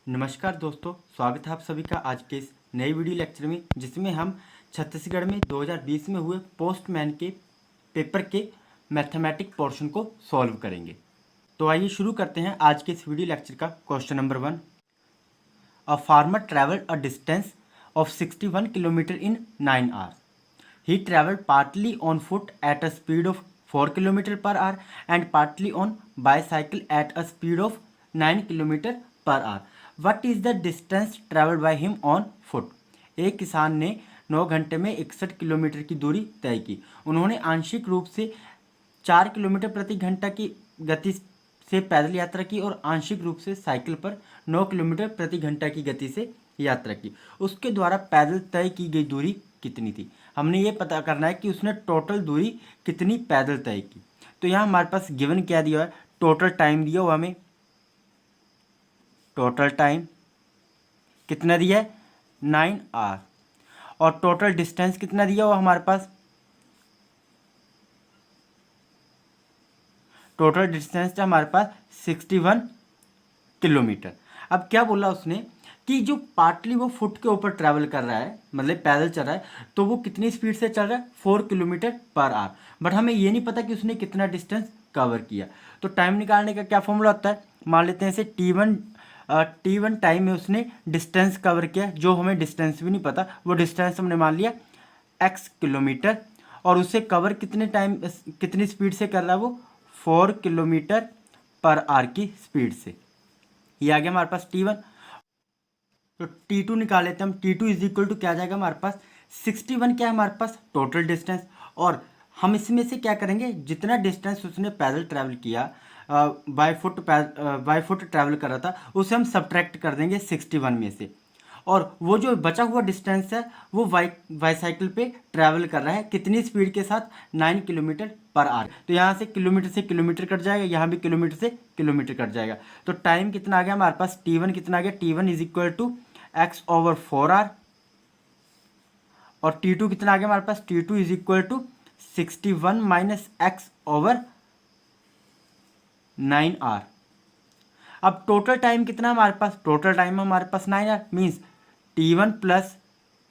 नमस्कार दोस्तों, स्वागत है आप सभी का आज के इस नई वीडियो लेक्चर में, जिसमें हम छत्तीसगढ़ में 2020 में हुए पोस्टमैन के पेपर के मैथमेटिक पोर्शन को सॉल्व करेंगे। तो आइए शुरू करते हैं आज के इस वीडियो लेक्चर का। Question number 1, a farmer travelled a distance of 61 kilometre in 9 hours. He traveled partly on foot at a speed of 4 km per hour and partly on bicycle at a speed of 9 km per hour. What is the distance traveled by him on foot? एक किसान ने 9 घंटे में 61 kilometre की दूरी तय की। उन्होंने आंशिक रूप से 4 किलोमीटर प्रति घंटा की गति से पैदल यात्रा की और आंशिक रूप से साइकिल पर 9 किलोमीटर प्रति घंटा की गति से यात्रा की। उसके द्वारा पैदल तय की गई दूरी कितनी थी? हमने ये पता करना है कि उसने टोटल दूरी कितनी पैदल तय की। तो यहाँ हमारे पास गिवन क्या दिया है? टोटल टाइम दिया हुआ हमें। टोटल टाइम कितना दिया है? 9 आवर। और टोटल डिस्टेंस कितना दिया हुआ हमारे पास? टोटल डिस्टेंस है हमारे पास 61 किलोमीटर। अब क्या बोला उसने कि जो पार्टली वो फुट के ऊपर ट्रैवल कर रहा है, मतलब पैदल चल रहा है, तो वो कितनी स्पीड से चल रहा है? 4 किलोमीटर पर आवर। बट हमें ये नहीं पता कि उसने कितना डिस्टेंस कवर किया। तो टाइम निकालने का क्या फॉर्मूला होता है? मान लेते हैं इसे T1 टाइम में उसने डिस्टेंस कवर किया, जो हमें डिस्टेंस भी नहीं पता, वो डिस्टेंस हमने मान लिया x किलोमीटर, और उसे कवर कितनी स्पीड से कर रहा है? वो 4 किलोमीटर पर आवर की स्पीड से। ये आ गया हमारे पास T1। तो T2 निकाल लेते हैं हम। T2 इज इक्वल टू क्या आ जाएगा हमारे पास? 61 क्या है हमारे पास? Total distance. और हम इसमें से क्या करेंगे? जितना डिस्टेंस उसने पैदल ट्रैवल किया, बाय फुट ट्रैवल कर रहा था, उसे हम सब्ट्रैक्ट कर देंगे 61 में से। और वो जो बचा हुआ डिस्टेंस है वो बाईसाइकिल पे ट्रैवल कर रहा है कितनी स्पीड के साथ? 9 किलोमीटर पर आवर। तो यहाँ से किलोमीटर कट जाएगा, यहाँ भी किलोमीटर से किलोमीटर कट जाएगा। तो टाइम कितना आ गया हमारे पास? T1 कितना आ गया? T1 is equal to x/4 our. और T2 कितना आ गया हमारे पास? T2 is equal to 61 minus x/9 hour. अब टोटल टाइम कितना हमारे पास? टोटल टाइम हमारे पास 9 hour, means T1 plus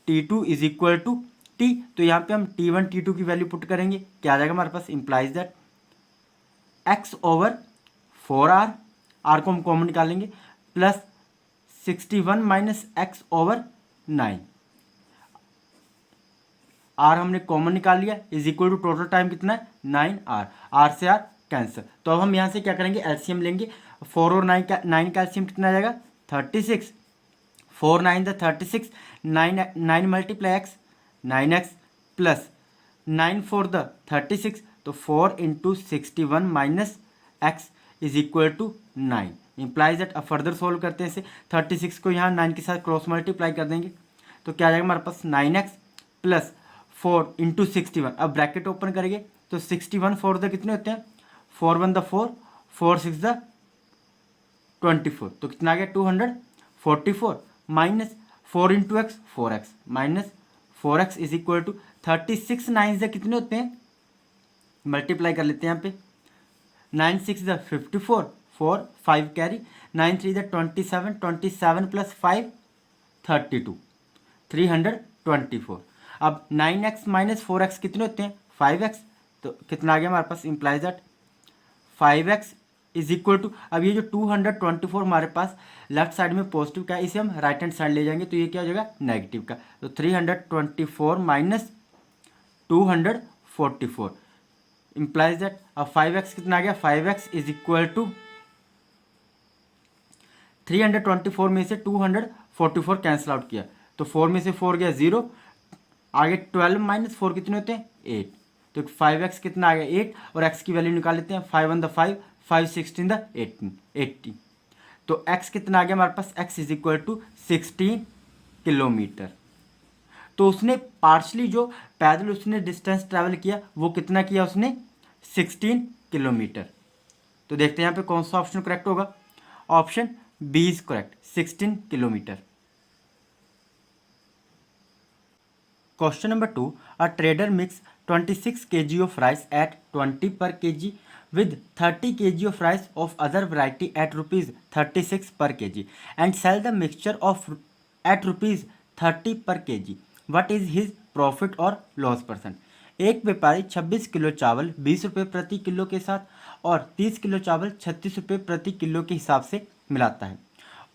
T2 is equal to T। तो यहाँ पे हम T1 T2 की वैल्यू पुट करेंगे, क्या आ जाएगा हमारे पास? Implies that x/4 hour, R को हम कॉमन निकालेंगे, प्लस 61 माइनस x/9, आर हमने कॉमन निकाल लिया, is equal to total time कितना है? 9 आवर। आर से आर कैंसिल। तो अब हम यहाँ से क्या करेंगे? एलसीएम लेंगे। 4 और 9 का एलसीएम कितना आ जाएगा? 36। 4 9 36, 9 मल्टीप्लाई एक्स 9x, प्लस 9 4 36, तो 4 into 61 minus x is equal to 9। Implies that. अब फर्दर सोल्व करते हैं इसे। 36 को यहाँ 9 के साथ क्रॉस मल्टीप्लाई कर देंगे, तो क्या आ जाएगा हमारे पास? 9x plus 4 into 61। अब ब्रैकेट ओपन करेंगे तो 61 4 कितने होते हैं? 4 1 4, 4 6 24, तो कितना आ गया? 244 minus 4 into x 4x minus 4x is equal to 36 9 से कितने होते हैं? मल्टीप्लाई कर लेते हैं यहाँ पे। 9 6 54, 4 5 कैरी, 9 3 27, 27 प्लस 5 32, 324। अब 9x माइनस 4x कितने होते हैं? 5x। तो कितना आ गया हमारे पास? Implies that 5x is equal to, अब ये जो 224 हमारे पास लेफ्ट साइड में पॉजिटिव का है, इसे हम राइट हैंड साइड ले जाएंगे, तो ये क्या हो जाएगा? नेगेटिव का। तो 324 माइनस 244 इंप्लाइज दैट। अब 5x कितना आ गया? 5x इज इक्वल टू 324 में से 244 कैंसिल आउट किया, तो 4 में से 4 गया 0, आगे 12 माइनस 4 कितने होते हैं? 8। तो 5x कितना आ गया? 8, और x की वैल्यू निकाल लेते हैं। 5 1 5, 5 16 18, 80। तो x कितना आ गया हमारे पास? x is equal to 16 kilometre. तो उसने पार्शली जो पैदल उसने डिस्टेंस ट्रैवल किया वो कितना किया उसने? 16 किलोमीटर। तो देखते हैं यहाँ पे कौन सा ऑप्शन करेक्ट होगा। Option B is correct, 16 kilometre. Question number 2, a trader mix 26 kg of rice at 20 per kg with 30 kg of rice of other variety at rupees 36 per kg and sell the mixture of at rupees 30 per kg. What is his profit or loss percent? एक व्यापारी 26 kilo चावल 20 रुपये प्रति kilo के साथ और 30 kilo चावल 36 रुपये प्रति किलो के हिसाब से मिलाता है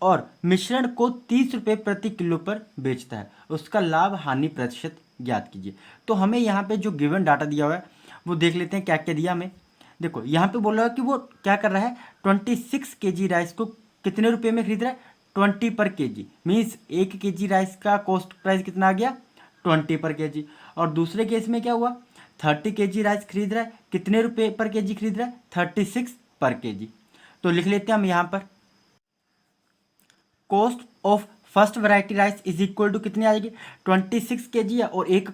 और मिश्रण को 30 रुपये प्रति किलो पर बेचता है। उसका लाभ हानि प्रतिशत ज्ञात कीजिए। तो हमें यहाँ पे जो गिवन डाटा दिया हुआ है वो देख लेते हैं क्या क्या दिया हमें। देखो यहाँ पे बोल रहा है कि वो क्या कर रहा है, 26 kg राइस को कितने रुपये में खरीद रहा है, 20 पर kg। मीन्स 1 kg राइस का कॉस्ट प्राइस कितना आ गया, 20 पर kg। और दूसरे केस में क्या हुआ, 30 kg राइस खरीद रहा है, कितने रुपये पर kg खरीद रहा है, 36 पर kg। तो लिख लेते हैं हम यहाँ पर cost of first variety rice is equal to कितनी आ जाएगी, 26 kg है और एक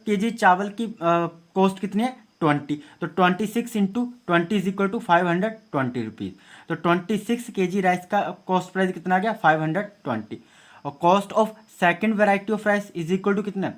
kg चावल की कॉस्ट कितनी है, 20। तो 26 into 20 is equal to 520 rupees. तो 26 kg राइस का कॉस्ट प्राइस कितना आ गया, 520। और cost of second variety of rice is equal to कितना,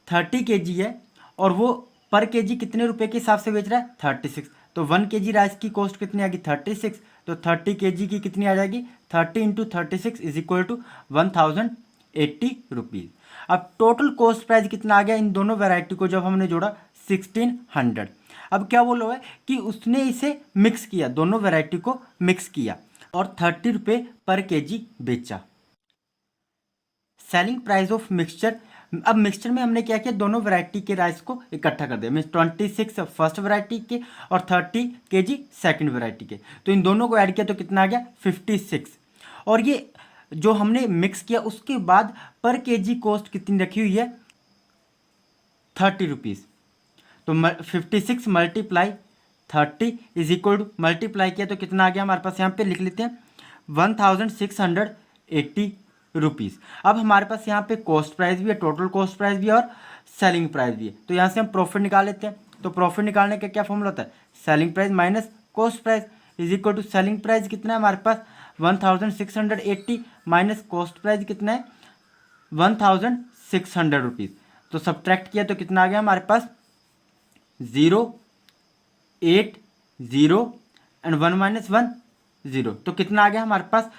30 kg है और वो पर kg कितने रुपए के हिसाब से बेच रहा है, 36। तो 1 kg राइस की कॉस्ट कितनी आ गई, 36। तो 30 kg की कितनी आ जाएगी, 30 into 36 is equal to 1080 rupees. अब टोटल कॉस्ट प्राइस कितना आ गया इन दोनों वैरायटी को जब हमने जोड़ा, 1600। अब क्या बोला हुआ है कि उसने इसे मिक्स किया, दोनों वैरायटी को मिक्स किया और 30 रुपये पर kg बेचा। सेलिंग प्राइस ऑफ मिक्सचर, अब मिक्सचर में हमने क्या किया, दोनों वैरायटी के राइस को इकट्ठा कर दिया। मीन्स 26 फर्स्ट वैरायटी के और 30 kg सेकंड वैरायटी के। तो इन दोनों को ऐड किया तो कितना आ गया, 56। और ये जो हमने मिक्स किया उसके बाद पर kg कॉस्ट कितनी रखी हुई है, 30 रुपीज़। तो 56 multiply 30 is equal to, multiply किया तो कितना आ गया हमारे पास, यहाँ पे लिख लेते हैं 1680 रुपीज़। अब हमारे पास यहाँ पे कॉस्ट प्राइस भी है, टोटल कॉस्ट प्राइस भी है और सेलिंग प्राइस भी है। तो यहाँ से हम प्रॉफिट निकाल लेते हैं। तो प्रॉफिट निकालने का क्या फॉर्मूला होता है, selling price minus cost price is equal to, selling price कितना है हमारे पास 1680 माइनस कॉस्ट प्राइस कितना है 1600 रुपीज़। तो सब्ट्रैक्ट किया तो कितना आ गया हमारे पास, 0 8 0 एंड 1 माइनस 1 0। तो कितना आ गया हमारे पास,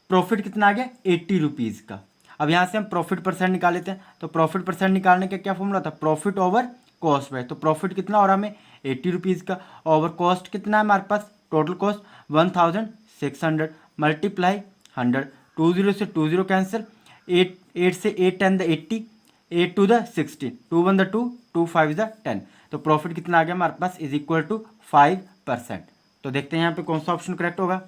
प्रॉफिट कितना आ गया, 80 रुपीज़ का। अब यहाँ से हम प्रॉफिट परसेंट निकाल लेते हैं। तो प्रॉफिट परसेंट निकालने का क्या फॉर्मूला था, प्रॉफिट ओवर कॉस्ट प्राइस। तो प्रॉफिट कितना और हमें 80 रुपीज़ का, ओवर कॉस्ट कितना है हमारे पास, टोटल कॉस्ट 1600 मल्टीप्लाई 100, 20 से 20 कैंसिल, 8 से 8 10 द 80, 8 2 द 16, 2 1 द 2, 2 5 द 10। तो प्रॉफिट कितना आ गया हमारे पास, इज इक्वल टू 5%। तो देखते हैं यहाँ पे कौन सा ऑप्शन करेक्ट होगा,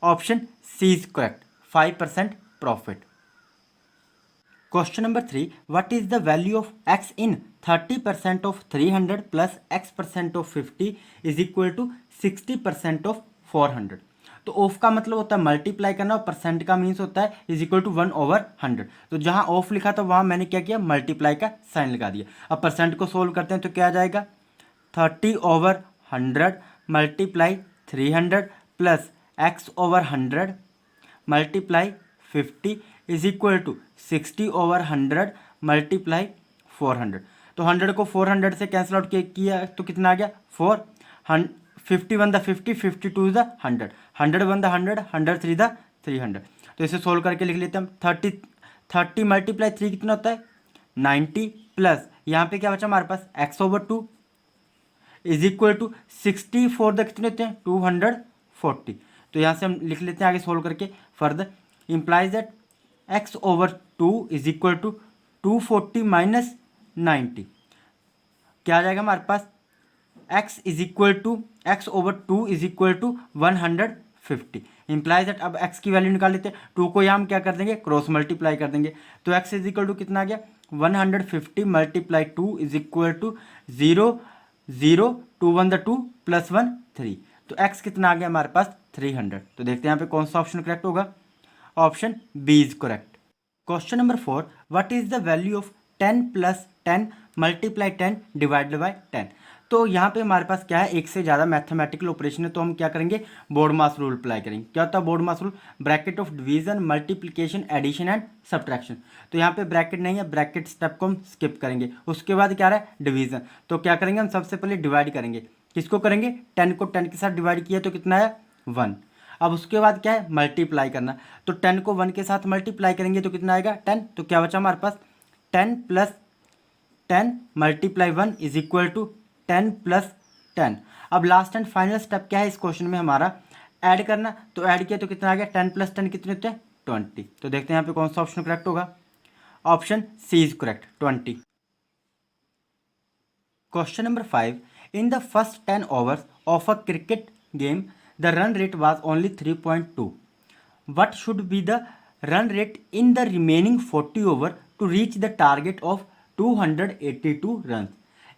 option C is correct, 5% profit. Question number 3, what is the value of x in 30% of 300 plus x% of 50 is equal to 60% of 400। तो ऑफ का मतलब होता है मल्टीप्लाई करना और परसेंट का मीन्स होता है इज इक्वल टू 1/100। तो जहां ऑफ लिखा था वहां मैंने क्या किया, मल्टीप्लाई का साइन लगा दिया। अब परसेंट को सोल्व करते हैं तो क्या आ जाएगा, 30/100 multiply 300 plus x/100 multiply 50 is equal to 60/100 multiply 400। तो 100 को 400 से कैंसिल आउट किया तो कितना आ गया, 4। 50 1 द 50, 52 द 100, 100 1 द 100, 100 3 द 300। तो इसे सोल्व करके लिख लेते हैं हम, 30 मल्टीप्लाई 3 कितना होता है, 90 प्लस यहाँ पे क्या बचा हमारे पास, x/2 is equal to 64 the कितने होते हैं, 240। तो यहाँ से हम लिख लेते हैं आगे सोल्व करके further, implies that x/2 is equal to 240 minus 90। क्या आ जाएगा हमारे पास, x is equal to x/2 is equal to 150। Implies that, अब x की वैल्यू निकाल लेते हैं, 2 को यहाँ हम क्या कर देंगे, क्रॉस मल्टीप्लाई कर देंगे। तो x इज इक्वल टू कितना आ गया, 150 multiply 2 is equal to 0 0 2 1 the 2 plus 1 3। तो x कितना आ गया हमारे पास, 300। तो देखते हैं यहाँ पे कौन सा ऑप्शन करेक्ट होगा, option B is correct. Question number 4, what is the value of 10 plus 10 multiply 10 divided by 10। तो यहाँ पे हमारे पास क्या है, एक से ज़्यादा मैथमेटिकल ऑपरेशन है, तो हम क्या करेंगे, बोर्ड मास रूल अप्लाई करेंगे। क्या होता है BODMAS rule, bracket of division, multiplication, addition and subtraction. तो यहाँ पे ब्रैकेट नहीं है, ब्रैकेट स्टेप को हम स्किप करेंगे। उसके बाद क्या रहा है, डिवीजन। तो क्या करेंगे हम, सबसे पहले डिवाइड करेंगे। किसको करेंगे, 10 को 10 के साथ डिवाइड किया तो कितना है, 1। अब उसके बाद क्या है, मल्टीप्लाई करना। तो 10 को 1 के साथ मल्टीप्लाई करेंगे तो कितना आएगा, 10। तो क्या बचा हमारे पास, 10 plus 10 multiply 1 is equal to 10 plus 10। अब लास्ट एंड फाइनल स्टेप क्या है इस क्वेश्चन में हमारा, ऐड करना। तो ऐड किया तो कितना आ गया, 10 प्लस 10 कितने होते हैं, 20। तो देखते हैं यहाँ पे कौन सा ऑप्शन करेक्ट होगा। Option C is correct, 20। Question number 5, in the first 10 overs of a cricket game the run rate was only 3.2। what should be the run rate in the remaining 40 over to reach the target of 282 run.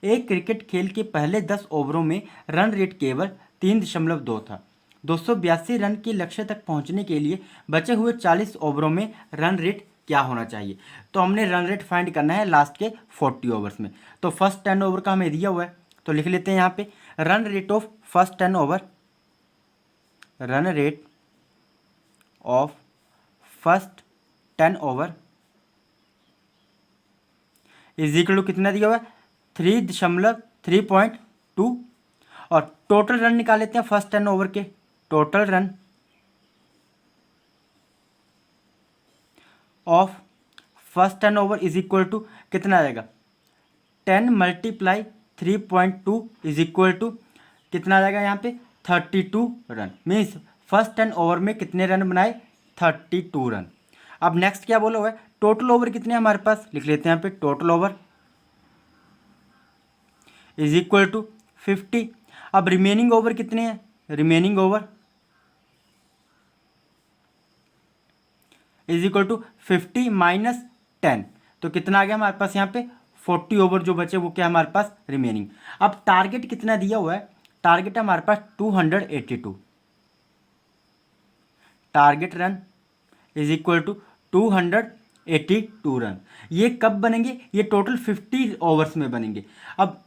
एक cricket खेल के पहले 10 ओवरों में run rate केवल 3.2 था। 282 run के लक्ष्य तक पहुंचने के लिए बचे हुए 40 ओवरों में रन रेट क्या होना चाहिए। तो हमने रन रेट फाइंड करना है लास्ट के 40 ओवर्स में। तो फर्स्ट 10 ओवर का हमें दिया हुआ है, तो लिख लेते हैं यहाँ पे run rate of first 10 over, run rate of first 10 over is equal to कितना दिया हुआ है, 3.2। और टोटल रन निकाल लेते हैं फर्स्ट 10 ओवर के। Total run of first 10 over is equal to कितना आएगा, 10 मल्टीप्लाई 3.2 इज इक्वल टू कितना आ जाएगा यहाँ पे, 32 रन। मीन्स फर्स्ट 10 ओवर में कितने रन बनाए, 32 रन। अब नेक्स्ट क्या बोला हुआ है, टोटल ओवर कितने हैं हमारे पास, लिख लेते हैं यहाँ पे total over is equal to 50। अब रिमेनिंग ओवर कितने हैं, remaining over is equal to 50 minus 10। तो कितना आ गया हमारे पास यहाँ पे, 40 ओवर जो बचे वो क्या है हमारे पास, रिमेनिंग। अब टारगेट कितना दिया हुआ है, टारगेट है हमारे पास 282। Target run is equal to 282 run. ये कब बनेंगे, ये टोटल 50 ओवर्स में बनेंगे। अब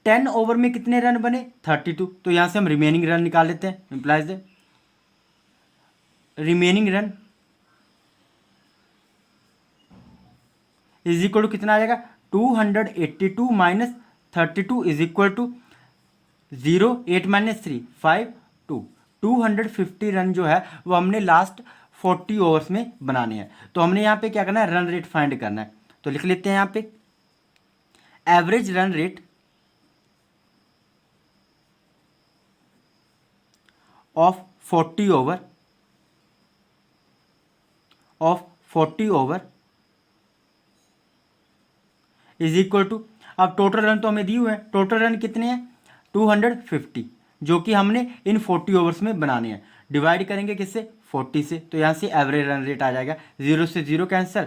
10 ओवर में कितने रन बने, 32। तो यहां से हम रिमेनिंग रन निकाल लेते हैं, इंप्लाइज है remaining run is equal to कितना आ जाएगा, 282 minus 32 is equal to 0, 8 minus 3 5 2। 250 run जो है वो हमने लास्ट 40 ओवर्स में बनाने हैं। तो हमने यहाँ पे क्या करना है, रन रेट फाइंड करना है। तो लिख लेते हैं यहाँ पे average run rate of 40 over is equal to, अब टोटल रन तो हमें दिए हुए हैं, टोटल रन कितने हैं 250, जो कि हमने इन 40 ओवर्स में बनाने हैं। डिवाइड करेंगे किससे, 40 से। तो यहाँ से एवरेज रन रेट आ जाएगा, 0 से 0 कैंसिल,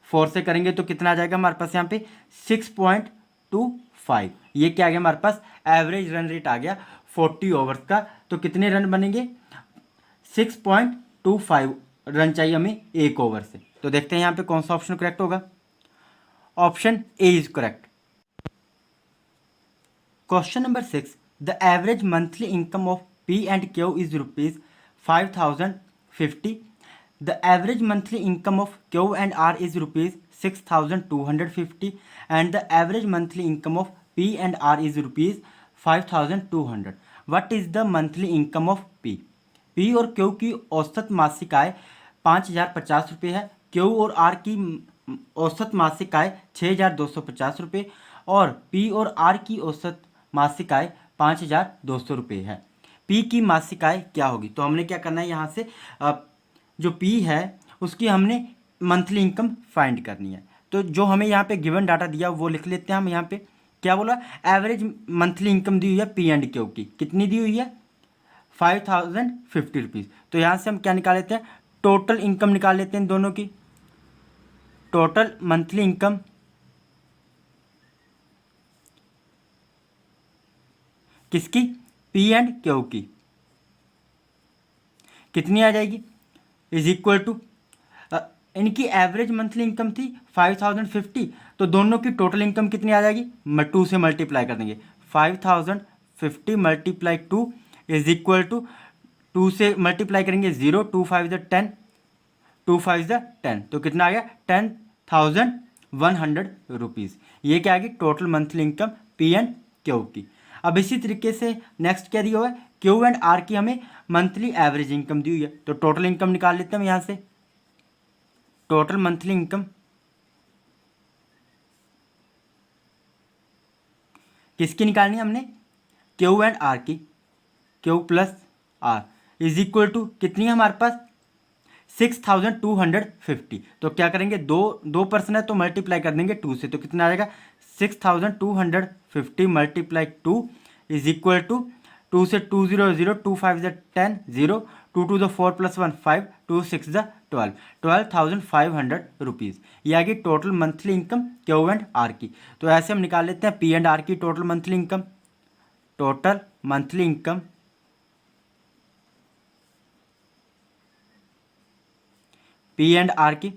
4 से करेंगे तो कितना आ जाएगा हमारे पास यहाँ पे 6.25। ये क्या आ गया हमारे पास, एवरेज रन रेट आ गया 40 ओवर्स का। तो कितने रन बनेंगे, 6.25 रन चाहिए हमें एक ओवर से। तो देखते हैं यहाँ पे कौन सा ऑप्शन करेक्ट होगा। Option A is correct. Question number 6, the average monthly income of P and Q is ₹5050। The average monthly income of Q and R is ₹6250 and the average monthly income of P and R is ₹5200। What is the monthly income of P. P और Q की औसत मासिक आय 5050 रुपये है, Q और are की औसत मासिक आय 6250 रुपये और पी और आर की औसत मासिक आय 5200 रुपये है। पी की मासिक आय क्या होगी। तो हमने क्या करना है, यहाँ से जो पी है उसकी हमने मंथली इनकम फाइंड करनी है। तो जो हमें यहाँ पे गिवन डाटा दिया वो लिख लेते हैं हम। यहाँ पे क्या बोला, एवरेज मंथली इनकम दी हुई है पी एंड क्यू की, कितनी दी हुई है 5050 रुपीज़। तो यहाँ से हम क्या निकाल लेते हैं, टोटल इनकम निकाल लेते हैं दोनों की। टोटल मंथली इनकम किसकी, पी एंड क्यू की, कितनी आ जाएगी, इज इक्वल टू इनकी एवरेज मंथली इनकम थी 5050, तो दोनों की टोटल इनकम कितनी आ जाएगी, 2 से मल्टीप्लाई कर देंगे 5050 मल्टीप्लाई 2 इज इक्वल टू 2 से मल्टीप्लाई करेंगे 0, 2 5 ज़ 10, 2 5 ज़ 10, तो कितना आ गया 10,100 रुपीज़। ये क्या आ गई total monthly income P and Q की। अब इसी तरीके से नेक्स्ट क्या दिया हुआ है, क्यू एंड आर की हमें मंथली एवरेज इनकम दी हुई है, तो टोटल इनकम निकाल लेते हैं हम यहाँ से। टोटल मंथली इनकम किसकी निकालनी है हमने, क्यू एंड आर की, Q plus R is equal to कितनी है हमारे पास 6,250। तो क्या करेंगे, दो पर्सन है तो मल्टीप्लाई कर देंगे 2 से, तो कितना आ जाएगा 6,250 मल्टीप्लाई 2 इज इक्वल टू 2 से 2 0 0, 2 5 ज़ 10 0, 2 2 ज़ 4 + 1 5, 2 6 ज़ 12, 12,500 रुपीज़। ये आ गई total monthly income Q and R की। तो ऐसे हम निकाल लेते हैं पी एंड आर की total monthly income. Total monthly income P and R की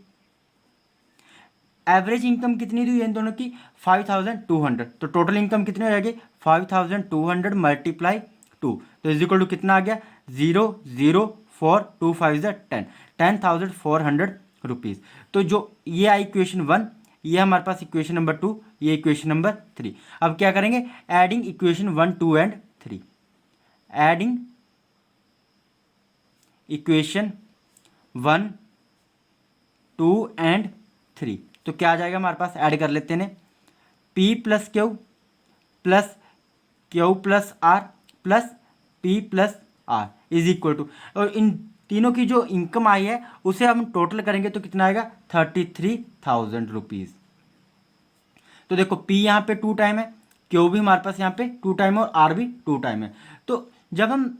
एवरेज इनकम कितनी दी है इन दोनों की 5,200, तो टोटल इनकम कितनी हो जाएगी 5,200 मल्टीप्लाई 2, तो इज इक्वल टू कितना आ गया 0 0 4 2 5 ज़ 10, 10,400 रुपीज़। तो जो ये आई इक्वेशन 1, ये हमारे पास इक्वेशन नंबर 2, ये इक्वेशन नंबर 3। अब क्या करेंगे, adding equation 1 2 and 3, adding equation 1 2 and 3, तो क्या आ जाएगा हमारे पास, ऐड कर लेते हैं P plus Q plus R plus P plus R is equal to, और इन तीनों की जो इनकम आई है उसे हम टोटल करेंगे तो कितना आएगा 33,000 रुपीज़। तो देखो P यहाँ पे 2 टाइम है, क्यू भी हमारे पास यहाँ पे 2 टाइम है और आर भी 2 टाइम है। तो जब हम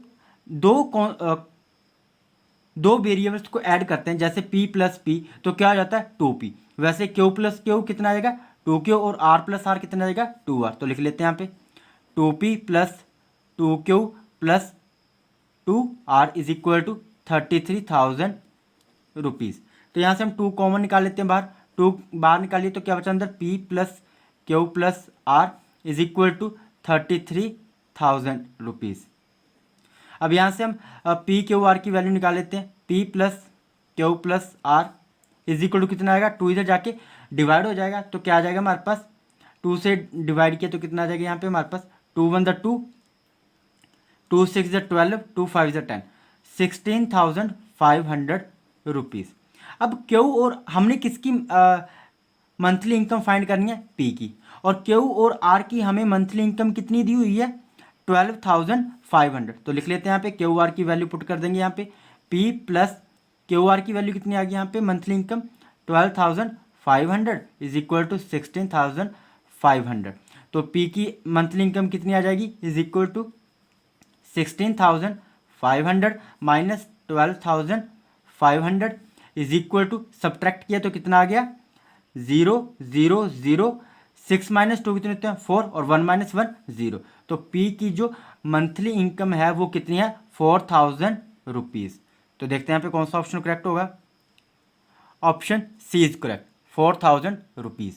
दो वेरिएबल्स को ऐड करते हैं जैसे P प्लस P, तो क्या आ जाता है 2P। वैसे Q प्लस Q कितना आएगा 2Q, और R प्लस R कितना आएगा 2R। तो लिख लेते हैं यहाँ पे 2P plus 2Q plus 2R is equal to 33,000 rupees. तो यहाँ से हम 2 कॉमन निकाल लेते हैं बाहर, 2 बाहर निकालिए तो क्या बचा अंदर P plus Q plus R is equal to 33,000 rupees. अब यहाँ से हम पी क्यू आर की वैल्यू निकाल लेते हैं, P plus Q plus R is equal to कितना आएगा, 2 इधर जाके डिवाइड हो जाएगा, तो क्या आ जाएगा हमारे पास 2 से डिवाइड किया तो कितना आ जाएगा यहाँ पे हमारे पास 2 1 ज़ 2, 2 6 ज़ 12, 2 5 ज़ 10, 16,500 रुपीज़। अब क्यू और हमने किसकी मंथली इनकम फाइंड करनी है, P की, और क्यू और आर की हमें मंथली इनकम कितनी दी हुई है 12,500। तो लिख लेते हैं यहाँ पे क्यू आर की वैल्यू पुट कर देंगे यहाँ पे, P प्लस क्यू आर की वैल्यू कितनी आ गई यहाँ पे monthly income 12,500 is equal to 16,500। तो P की मंथली इनकम कितनी आ जाएगी is equal to 16,500 minus 12,500 is equal to, subtract किया तो कितना आ गया 0 0 0, 6 माइनस 2 कितने होते हैं 4, और 1 माइनस 1 0। तो P की जो मंथली इनकम है वो कितनी है 4,000 रुपीज़। तो देखते हैं यहाँ पे कौन सा ऑप्शन करेक्ट होगा, option C is correct, 4,000 rupees.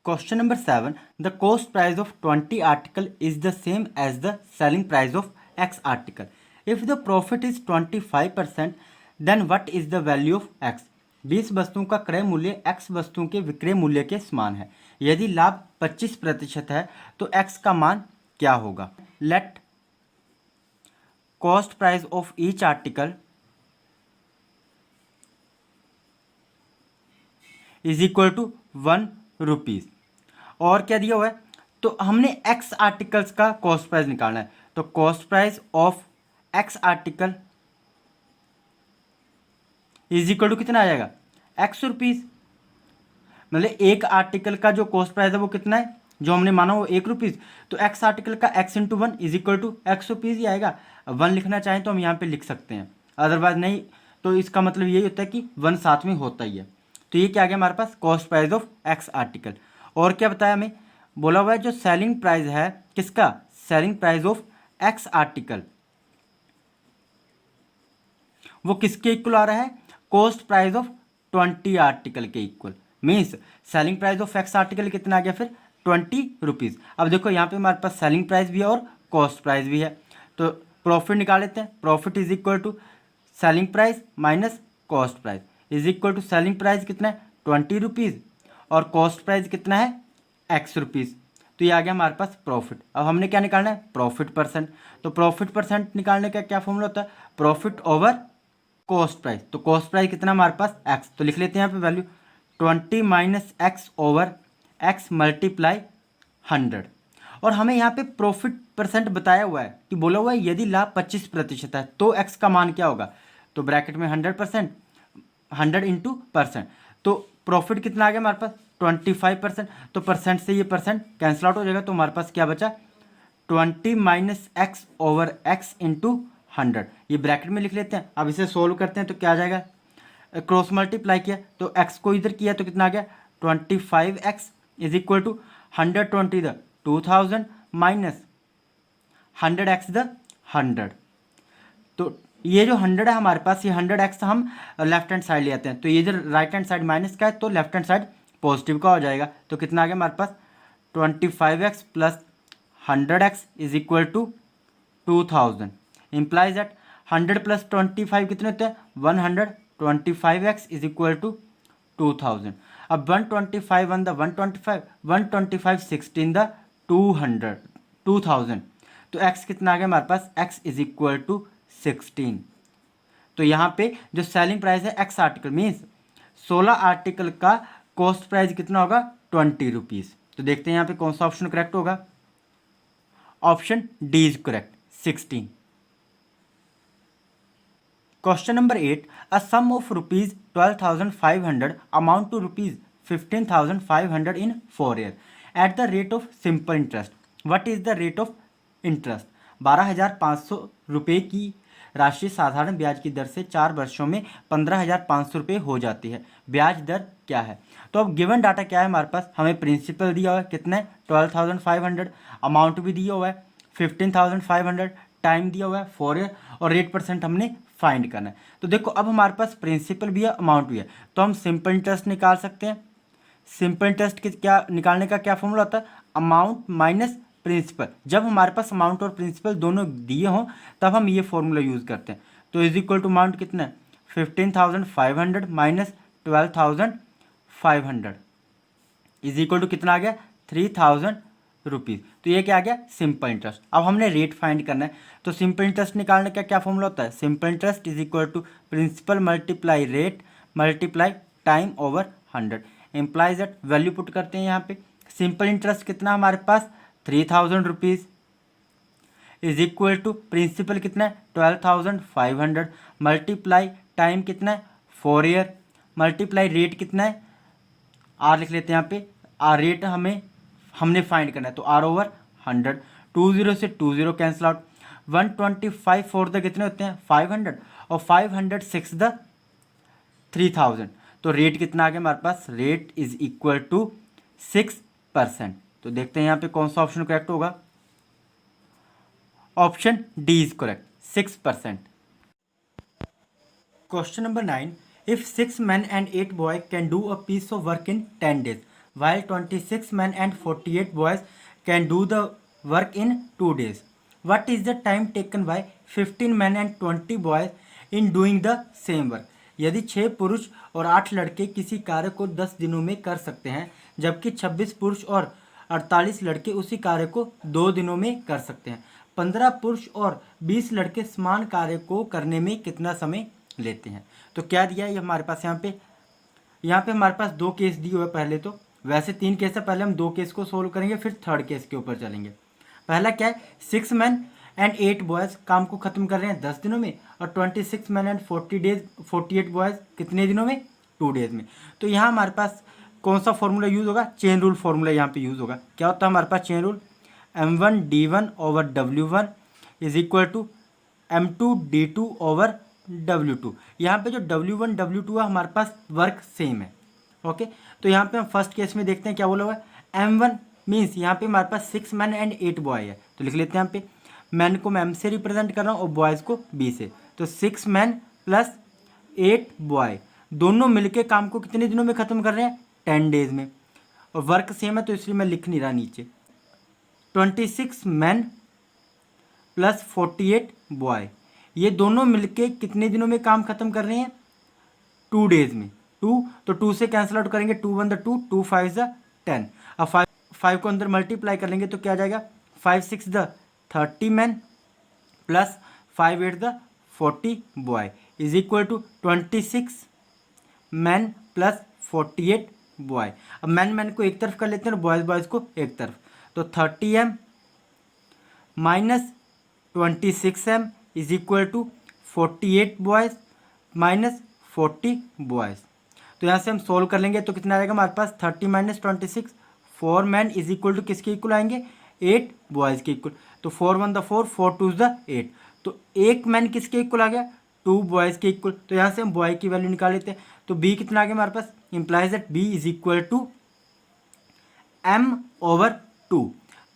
Question number 7, the cost price of 20 article is the same as the selling price of X article. If the profit is 25% then what is the value of X। 20 वस्तुओं का क्रय मूल्य X वस्तुओं के विक्रय मूल्य के समान है। यदि लाभ 25% है तो X का मान क्या होगा। Let cost price of each article is equal to 1 rupees. और क्या दिया हुआ है, तो हमने X आर्टिकल्स का कॉस्ट प्राइस निकालना है, तो cost price of X article is equal to कितना आ जाएगा X रुपीज़। मतलब एक आर्टिकल का जो कॉस्ट प्राइस है वो कितना है, जो हमने माना वो 1 रुपीज़, तो X आर्टिकल का X into 1 is equal to X rupees ही आएगा। 1 लिखना चाहें तो हम यहाँ पे लिख सकते हैं, अदरवाइज नहीं, तो इसका मतलब यही होता है कि 1 साथ में होता ही है। तो ये क्या आ गया हमारे पास cost price of X article. और क्या बताया हमें, बोला हुआ है जो सेलिंग प्राइस है किसका, selling price of X article, वो किसके इक्वल आ रहा है, कॉस्ट प्राइस ऑफ 20 आर्टिकल के equal. Means selling price of X article कितना आ गया फिर ₹20। अब देखो यहाँ पे हमारे पास सेलिंग प्राइस भी है और कॉस्ट प्राइस भी है, तो प्रॉफिट निकाल लेते हैं। Profit is equal to selling price minus cost price is equal to selling price कितना है ₹20 और कॉस्ट प्राइस कितना है ₹X। तो ये आ गया हमारे पास प्रॉफिट। अब हमने क्या निकालना है प्रॉफिट परसेंट। तो प्रॉफिट परसेंट निकालने का क्या फॉर्मूला होता है प्रॉफिट ओवर कॉस्ट प्राइस। तो कॉस्ट प्राइस कितना हमारे पास एक्स, तो लिख लेते हैं यहाँ पे value 20 minus x over x multiply 100। और हमें यहाँ पे प्रॉफिट परसेंट बताया हुआ है कि बोला हुआ है यदि लाभ 25% है तो एक्स का मान क्या होगा, तो ब्रैकेट में 100%, 100 इंटू परसेंट, तो प्रॉफिट कितना आ गया हमारे पास 25%। तो परसेंट से ये परसेंट कैंसिल आउट हो जाएगा, तो हमारे पास क्या बचा 20 minus x over x into 100। ये ब्रैकेट में लिख लेते हैं। अब इसे सोल्व करते हैं तो क्या आ जाएगा, क्रॉस मल्टीप्लाई किया तो एक्स को इधर किया तो कितना आ गया 25x is equal to 120 the 2000 minus 100x the 100। तो ये जो 100 है हमारे पास, ये 100x हम लेफ्ट हैंड साइड ले आते हैं, तो ये इधर राइट हैंड साइड माइनस का है तो लेफ्ट हैंड साइड पॉजिटिव का हो जाएगा। तो कितना आ गया हमारे पास 25x plus 100x is equal to 2000। Implies that 100 plus 25 कितने होते हैं 100। 25x is equal to 2000। अब 125 वन द 125, 125 16 द 200 2000। तो x कितना आ गया हमारे पास x इज इक्वल टू 16। तो यहाँ पे जो सेलिंग प्राइस है x आर्टिकल मीन्स 16 आर्टिकल का कॉस्ट प्राइस कितना होगा ₹20। तो देखते हैं यहाँ पे कौन सा ऑप्शन करेक्ट होगा। Option D is correct 16। Question number 8. A sum of rupees 12,500 amount to rupees 15,500 in 4 years at the rate of simple interest. What is the rate of interest? 12,500 रुपये की राशि साधारण ब्याज की दर से 4 वर्षों में 15,500 रुपये हो जाती है। ब्याज दर क्या है? तो अब गिवन डाटा क्या है हमारे पास, हमें प्रिंसिपल दिया हुआ है कितना है 12,500, अमाउंट भी दिया हुआ है 15,500, टाइम दिया हुआ है 4 ईयर और रेट परसेंट हमने फाइंड करना है। तो देखो अब हमारे पास प्रिंसिपल भी है अमाउंट भी है, तो हम सिंपल इंटरेस्ट निकाल सकते हैं। सिंपल इंटरेस्ट के क्या निकालने का क्या फॉर्मूला होता है अमाउंट माइनस प्रिंसिपल। जब हमारे पास अमाउंट और प्रिंसिपल दोनों दिए हों तब हम ये फॉर्मूला यूज़ करते हैं। तो इज इक्वल टू अमाउंट कितना है 15,500 माइनस 12,500 इज इक्वल टू कितना आ गया 3,000 रुपीज़। तो ये क्या आ गया सिंपल इंटरेस्ट। अब हमने रेट फाइंड करना है, तो सिंपल इंटरेस्ट निकालने का क्या फॉर्मूला होता है simple interest is equal to principal multiply rate multiply time over 100। Implies that value put करते हैं यहाँ पे। सिंपल इंटरेस्ट कितना हमारे पास 3,000 rupees is equal to principal कितना है 12,500 मल्टीप्लाई टाइम कितना है 4 ईयर मल्टीप्लाई रेट कितना है आर लिख लेते हैं यहाँ पे। आर रेट हमने फाइंड करना है, तो आर ओवर 100। 20 से 20 कैंसिल आउट। 125 फोर द कितने होते हैं 500 और 506 द 3,000। तो रेट कितना आ गया हमारे पास रेट इज इक्वल टू 6%। तो देखते हैं यहाँ पे कौन सा ऑप्शन करेक्ट होगा। Option D is correct 6%। Question number 9. If 6 men and 8 boys can do a piece of work in 10 days, while 26 men and 48 boys can do the work in 2 days, what is the time taken by 15 men and 20 boys in doing the same work? यदि 6 पुरुष और 8 लड़के किसी कार्य को 10 दिनों में कर सकते हैं, जबकि 26 पुरुष और 48 लड़के उसी कार्य को 2 दिनों में कर सकते हैं, 15 पुरुष और 20 लड़के समान कार्य को करने में कितना समय लेते हैं? तो क्या दिया है ये हमारे पास यहाँ पे हमारे पास 2 केस दिए हुए। पहले तो वैसे 3 केस है, पहले हम 2 केस को सोल्व करेंगे फिर थर्ड केस के ऊपर चलेंगे। पहला क्या है 6 मैन एंड 8 बॉयज़ काम को ख़त्म कर रहे हैं 10 दिनों में और 26 मैन एंड 48 बॉयज़ कितने दिनों में 2 डेज में। तो यहाँ हमारे पास कौन सा फॉर्मूला यूज़ होगा चेन रूल फॉर्मूला यहाँ पे यूज़ होगा। क्या होता है हमारे पास chain rule M1 D1 over W1 is equal to M2 D2 over W2। यहाँ पे जो W1 W2 है हमारे पास वर्क सेम है। ओके, तो यहाँ पे हम फर्स्ट केस में देखते हैं क्या बोला हुआ है M1 मीन्स यहाँ पे हमारे पास 6 मैन एंड 8 बॉय है, तो लिख लेते हैं यहाँ पे मैन को मैं M से रिप्रेजेंट कर रहा हूँ और बॉयज़ को B से। तो 6 मैन प्लस 8 बॉय दोनों मिलके काम को कितने दिनों में ख़त्म कर रहे हैं 10 डेज में। और वर्क सेम है तो इसलिए मैं लिख नहीं रहा नीचे। 26 मैन प्लस 48 बॉय, ये दोनों मिलके कितने दिनों में काम खत्म कर रहे हैं? 2 डेज में। 2 तो 2 से कैंसिल आउट करेंगे, 2 1 2, 2 5 10। अब 5 को अंदर मल्टीप्लाई कर लेंगे तो क्या आ जाएगा? 5 6 30 man plus 5 8 40 boy is equal to 26 man plus 48 boy. अब मैन मैन को एक तरफ कर लेते हैं और बॉयज़ बॉयज़ को एक तरफ, तो 30m minus 26m is equal to 48 boys minus 40 boys. तो यहाँ से हम सोल्व कर लेंगे तो कितना आएगा हमारे पास? 30 minus 26, 4 man is equal to किसके इक्वल आएंगे? 8 बॉयज़ के इक्वल। तो 4 1 4, 4 2 8, तो एक मैन किसके इक्वल आ गया? 2 बॉयज़ के इक्वल। तो यहाँ से हम बॉय की वैल्यू निकाल लेते हैं, तो बी कितना आ गया हमारे पास? Implies that B is equal to m/2।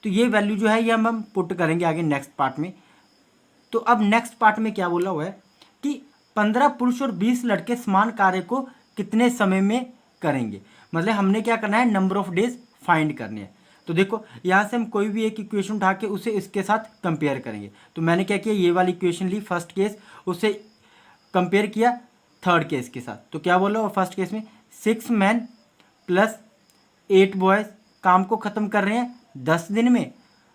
तो ये वैल्यू जो है ये हम पुट करेंगे आगे नेक्स्ट पार्ट में। तो अब नेक्स्ट पार्ट में क्या बोला हुआ है कि 15 पुरुष और 20 लड़के समान कार्य को कितने समय में करेंगे। मतलब हमने क्या करना है? नंबर ऑफ डेज फाइंड करने हैं। तो देखो यहाँ से हम कोई भी एक इक्वेशन उठा के उसे इसके साथ कंपेयर करेंगे। तो मैंने क्या किया, ये वाली इक्वेशन ली फर्स्ट केस, उसे कंपेयर किया थर्ड केस के साथ। तो क्या बोला फर्स्ट केस में? 6 मैन प्लस 8 बॉयज़ काम को ख़त्म कर रहे हैं 10 दिन में,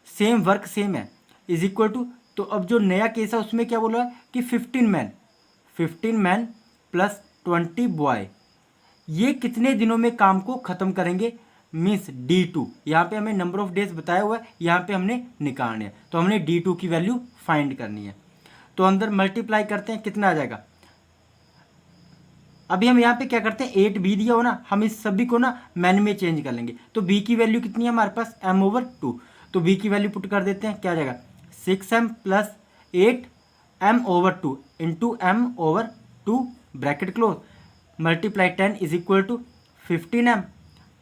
सेम वर्क सेम है, इज इक्वल टू। तो अब जो नया केस है उसमें क्या बोला है कि 15 मैन प्लस 20 बॉय, ये कितने दिनों में काम को ख़त्म करेंगे? मीन्स D2, यहाँ पे हमें नंबर ऑफ डेज बताया हुआ है, यहाँ पे हमने निकालने हैं, तो हमने D2 की वैल्यू फाइंड करनी है। तो अंदर मल्टीप्लाई करते हैं, कितना आ जाएगा? अभी हम यहाँ पे क्या करते हैं, 8 बी दिया हो ना, हम इस सभी को ना मैन में चेंज कर लेंगे। तो बी की वैल्यू कितनी है हमारे पास? m/2। तो बी की वैल्यू पुट कर देते हैं, क्या आ जाएगा? 6m plus 8m/2 into m/2 bracket close multiply 10 is equal to 15m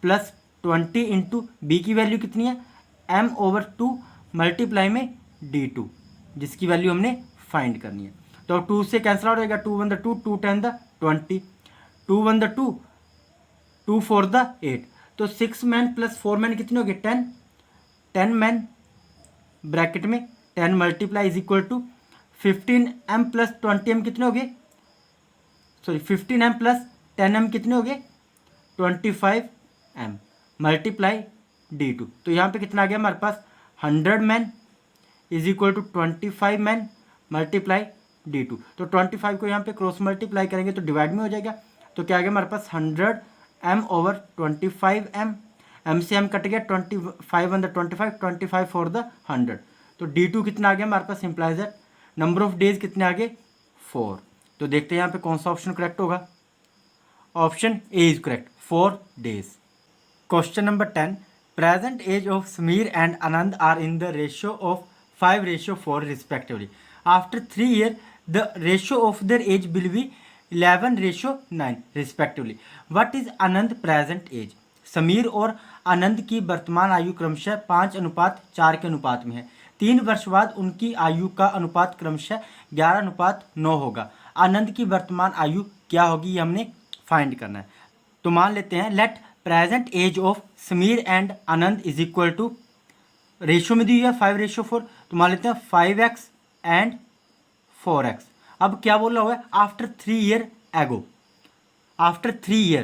plus 20 into B की वैल्यू कितनी है? m/2 मल्टीप्लाई में D2, जिसकी वैल्यू हमने फाइंड करनी है। तो 2 से कैंसिल आउट हो जाएगा, 2 1 2, 2 10 20, 2 1 2, 2 4 8। तो 6 मैन प्लस 4 मैन कितने हो गए? 10 मैन ब्रैकेट में 10 multiply is equal to 15m plus 20m कितने हो गए? सॉरी 15m प्लस 10m कितने हो गए? 25m multiply D2। तो यहाँ पे कितना आ गया हमारे पास? 100 man is equal to 25 man multiply D2। तो 25 को यहाँ पे क्रॉस मल्टीप्लाई करेंगे तो डिवाइड में हो जाएगा। तो क्या आ गया हमारे पास? 100m/25m, m से m कट गया, 25 1 25, 25 4 100। तो D2 कितना आ गया हमारे पास? Implies that number of days कितने आ गए? 4। तो देखते हैं यहाँ पे कौन सा ऑप्शन करेक्ट होगा। Option A is correct, 4 days. Question number 10, present age of Sameer and Anand are in the ratio of 5:4 respectively. After 3 years the ratio of their age will be 11:9 respectively. What is Anand present age? Sameer और आनंद की वर्तमान आयु क्रमशः 5:4 के अनुपात में है। 3 वर्ष बाद उनकी आयु का अनुपात क्रमशः 11:9 होगा। आनंद की वर्तमान आयु क्या होगी, ये हमने फाइंड करना है। तो मान लेते हैं let present age of Sameer and Anand is equal to, ratio में दी हुई है 5:4, तो मान लेते हैं 5x एंड 4x। अब क्या बोला हुआ है? After 3 year ago, after 3 year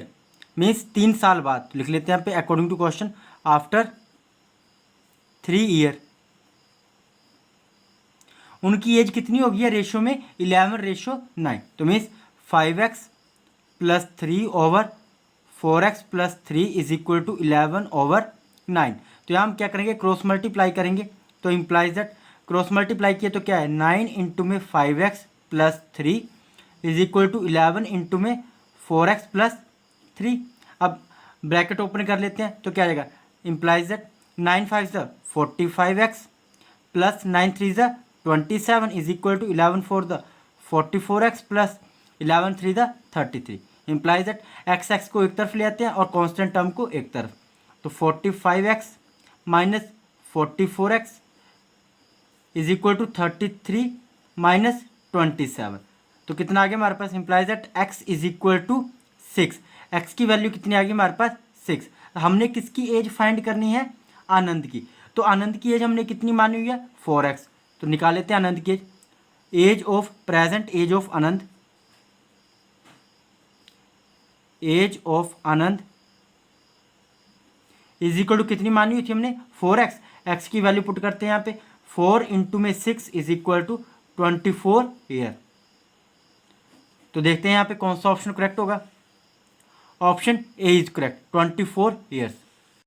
means 3 साल बाद। तो लिख लेते हैं यहाँ पे according to question, after 3 year उनकी एज कितनी होगी है रेशियो में? 11:9। तो means 5x plus 3/4x plus 3 is equal to 11/9। तो यहाँ हम क्या करेंगे? क्रॉस मल्टीप्लाई करेंगे। तो इम्प्लाइज दैट क्रॉस मल्टीप्लाई किए तो क्या है? 9 इंटू में 5x plus 3 is equal to 11 into में 4x प्लस 3। अब ब्रैकेट ओपन कर लेते हैं तो क्या आ जाएगा? Implies that 9 5 45x plus 9 3 27 is equal to 11 4 44x plus 11 3 33। Implies that x को एक तरफ ले आते हैं और कांस्टेंट टर्म को एक तरफ। तो 45x minus 44x is equal to 33 minus 27। तो कितना आ गया हमारे पास? Implies that x is equal to 6। x की वैल्यू कितनी आ गई हमारे पास? 6। हमने किसकी एज फाइंड करनी है? आनंद की। तो आनंद की एज हमने कितनी मानी हुई है? 4x। तो निकाल लेते हैं आनंद की age. Age of present age of Anand, age of Anand is equal to कितनी मानी हुई थी हमने? 4x। एक्स की वैल्यू पुट करते हैं यहाँ पे, 4 इंटू में 6 इज इक्वल टू 24 ईयर। तो देखते हैं यहाँ पे कौन सा ऑप्शन करेक्ट होगा। Option A is correct, 24 years.